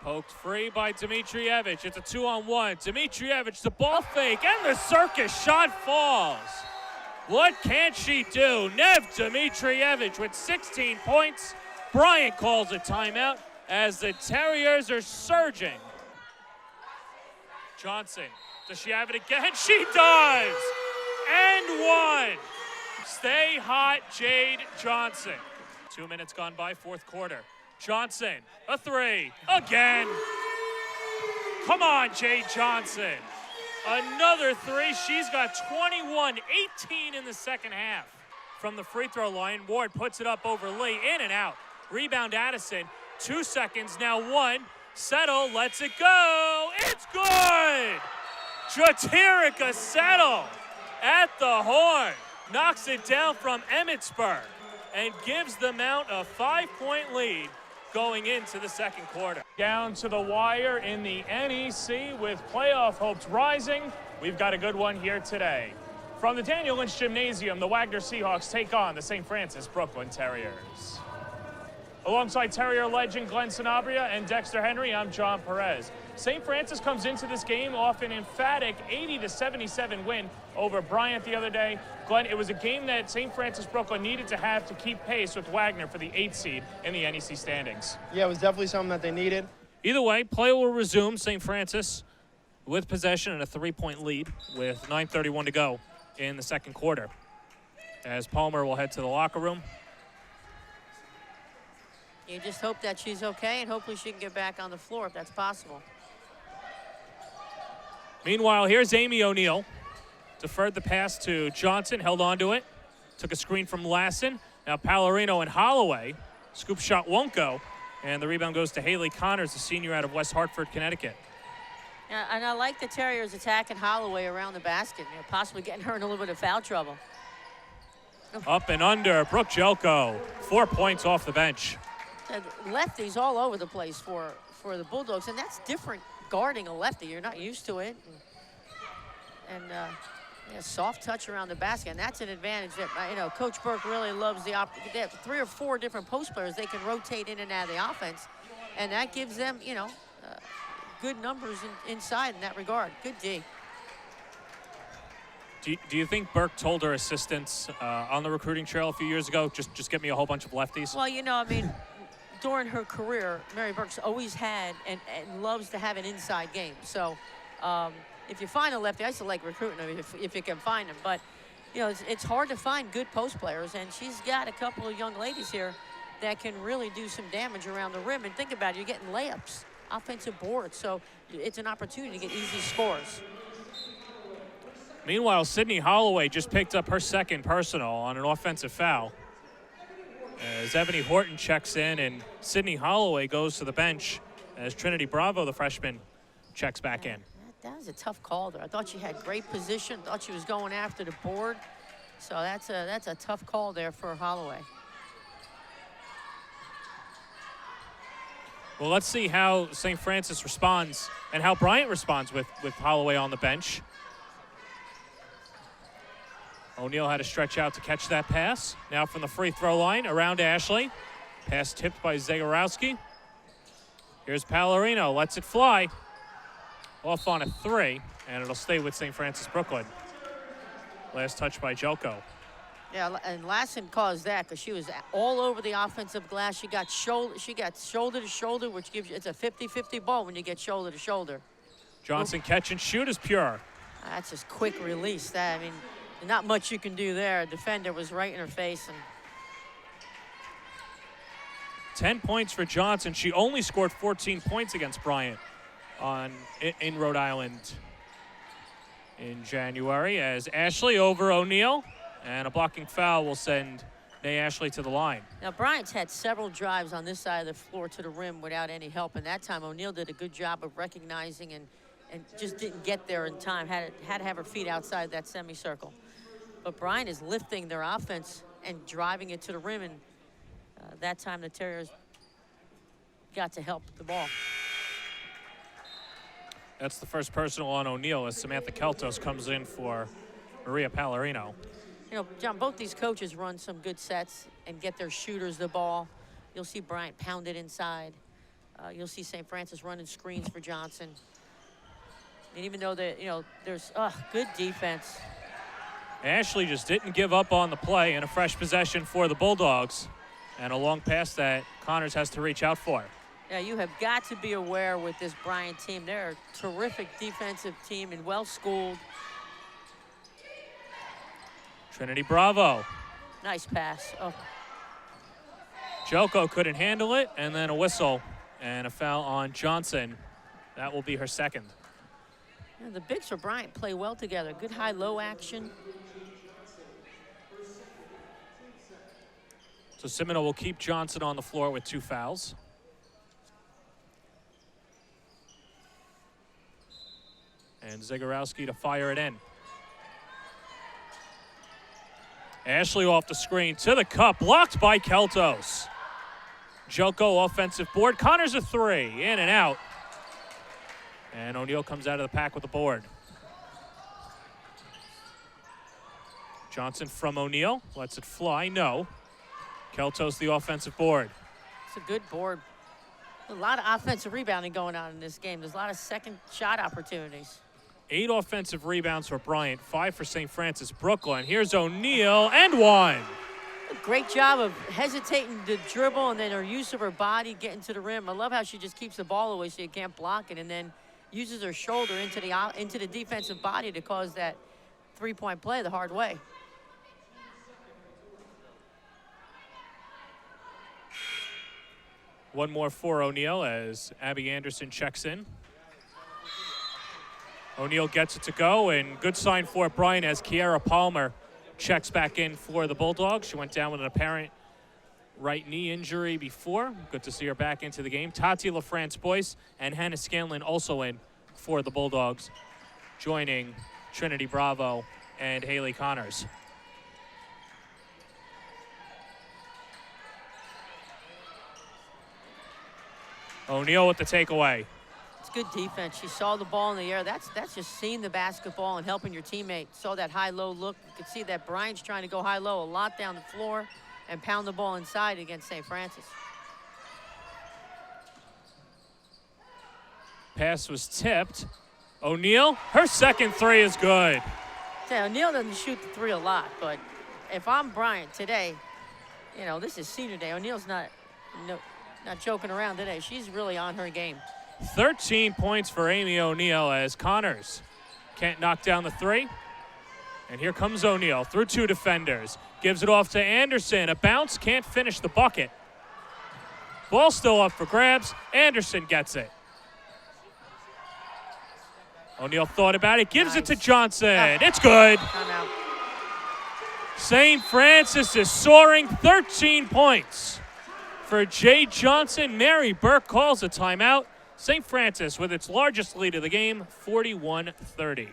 Poked free by Dmitrievich. It's a 2-on-1. Dmitrievich, the ball fake, and the circus shot falls. What can she do? Nev Dmitrievich with 16 points. Bryant calls a timeout as the Terriers are surging. Johnson, does she have it again? She does! And one. Stay hot, Jade Johnson. 2 minutes gone by, fourth quarter. Johnson, a three, again. Come on, Jade Johnson. Another three. She's got 21, 18 in the second half. From the free throw line, Ward puts it up over Lee, in and out. Rebound Addison, 2 seconds, now one. Settle lets it go. It's good. Jatirika Settle at the horn. Knocks it down from Emmitsburg and gives the Mount a 5-point lead going into the second quarter. Down to the wire in the NEC with playoff hopes rising. We've got a good one here today. From the Daniel Lynch Gymnasium, the Wagner Seahawks take on the St. Francis Brooklyn Terriers. Alongside Terrier legend Glenn Sanabria and Dexter Henry, I'm Jon Perez. St. Francis comes into this game off an emphatic 80-77 win over Bryant the other day. Glenn, it was a game that St. Francis Brooklyn needed to have to keep pace with Wagner for the 8th seed in the NEC standings. Yeah, it was definitely something that they needed. Either way, play will resume. St. Francis with possession and a 3-point lead with 9:31 to go in the second quarter. As Palmer will head to the locker room. You just hope that she's okay, and hopefully she can get back on the floor if that's possible. Meanwhile, here's Amy O'Neill. Deferred the pass to Johnson, held onto it. Took a screen from Lassen. Now Pallarino and Holloway. Scoop shot won't go. And the rebound goes to Haley Connors, the senior out of West Hartford, Connecticut. Yeah, and I like the Terriers attacking Holloway around the basket, possibly getting her in a little bit of foul trouble. Up and under, Brooke Jelko. 4 points off the bench. Lefties all over the place for the Bulldogs, and that's different guarding a lefty. You're not used to it. And yeah, soft touch around the basket, and that's an advantage that, Coach Burke really loves. They have 3 or 4 different post players. They can rotate in and out of the offense, and that gives them, good numbers inside in that regard. Good D. Do you think Burke told her assistants on the recruiting trail a few years ago, just get me a whole bunch of lefties? Well, during her career, Mary Burke's always had and loves to have an inside game. So if you find a lefty, I used to like recruiting them if you can find them. But, it's hard to find good post players, and she's got a couple of young ladies here that can really do some damage around the rim. And think about it, you're getting layups, offensive boards, so it's an opportunity to get easy scores. Meanwhile, Sydney Holloway just picked up her second personal on an offensive foul. As Ebony Horton checks in, and Sydney Holloway goes to the bench as Trinity Bravo, the freshman, checks back in. That was a tough call there. I thought she had great position, thought she was going after the board. So that's a tough call there for Holloway. Well, let's see how St. Francis responds and how Bryant responds with Holloway on the bench. O'Neal had to stretch out to catch that pass. Now from the free throw line, around Ashley. Pass tipped by Zagorowski. Here's Pallarino, lets it fly. Off on a 3, and it'll stay with St. Francis Brooklyn. Last touch by Jelko. Yeah, and Lassen caused that because she was all over the offensive glass. She got shoulder to shoulder, which gives you, it's a 50-50 ball when you get shoulder to shoulder. Johnson catch and shoot is pure. That's just quick release. Not much you can do there. A defender was right in her face. And 10 points for Johnson. She only scored 14 points against Bryant in Rhode Island in January. As Ashley over O'Neal, and a blocking foul will send Nay Ashley to the line. Now, Bryant's had several drives on this side of the floor to the rim without any help, and that time O'Neal did a good job of recognizing and just didn't get there in time. Had to have her feet outside that semicircle. But Bryant is lifting their offense and driving it to the rim, and that time the Terriers got to help the ball. That's the first personal on O'Neal as Samantha Keltos comes in for Maria Pallarino. John, both these coaches run some good sets and get their shooters the ball. You'll see Bryant pound it inside. You'll see St. Francis running screens for Johnson. And even though there's good defense. Ashley just didn't give up on the play, and a fresh possession for the Bulldogs. And a long pass that Connors has to reach out for. Yeah, you have got to be aware with this Bryant team. They're a terrific defensive team and well-schooled. Trinity Bravo. Nice pass. Oh. Joko couldn't handle it, and then a whistle and a foul on Johnson. That will be her second. Yeah, the bigs for Bryant play well together. Good high-low action. So Seminole will keep Johnson on the floor with 2 fouls. And Zagorowski to fire it in. Ashley off the screen to the cup, blocked by Keltos. Joko offensive board. Connors a 3, in and out. And O'Neal comes out of the pack with the board. Johnson from O'Neal, lets it fly, no. Keltos the offensive board. It's a good board. A lot of offensive rebounding going on in this game. There's a lot of second shot opportunities. 8 offensive rebounds for Bryant, 5 for St. Francis Brooklyn. Here's O'Neal, and 1. A great job of hesitating to dribble and then her use of her body getting to the rim. I love how she just keeps the ball away so you can't block it, and then uses her shoulder into the defensive body to cause that three-point play the hard way. One more for O'Neal as Abby Anderson checks in. O'Neal gets it to go, and good sign for Bryant as Kiara Palmer checks back in for the Bulldogs. She went down with an apparent right knee injury before. Good to see her back into the game. Tati LaFrance-Boyce and Hannah Scanlon also in for the Bulldogs, joining Trinity Bravo and Haley Connors. O'Neal with the takeaway. It's good defense. She saw the ball in the air. That's just seeing the basketball and helping your teammate. Saw that high-low look. You could see that Bryant's trying to go high-low a lot down the floor and pound the ball inside against St. Francis. Pass was tipped. O'Neal, her second 3 is good. O'Neal doesn't shoot the 3 a lot, but if I'm Bryant today, this is senior day. O'Neal's not joking around today. She's really on her game. 13 points for Amy O'Neal as Connors can't knock down the 3. And here comes O'Neal through 2 defenders. Gives it off to Anderson. A bounce, can't finish the bucket. Ball still up for grabs. Anderson gets it. O'Neal thought about it, gives it to Johnson. It's good. Timeout. St. Francis is soaring, 13 points. For Jay Johnson, Mary Burke calls a timeout. St. Francis with its largest lead of the game, 41-30.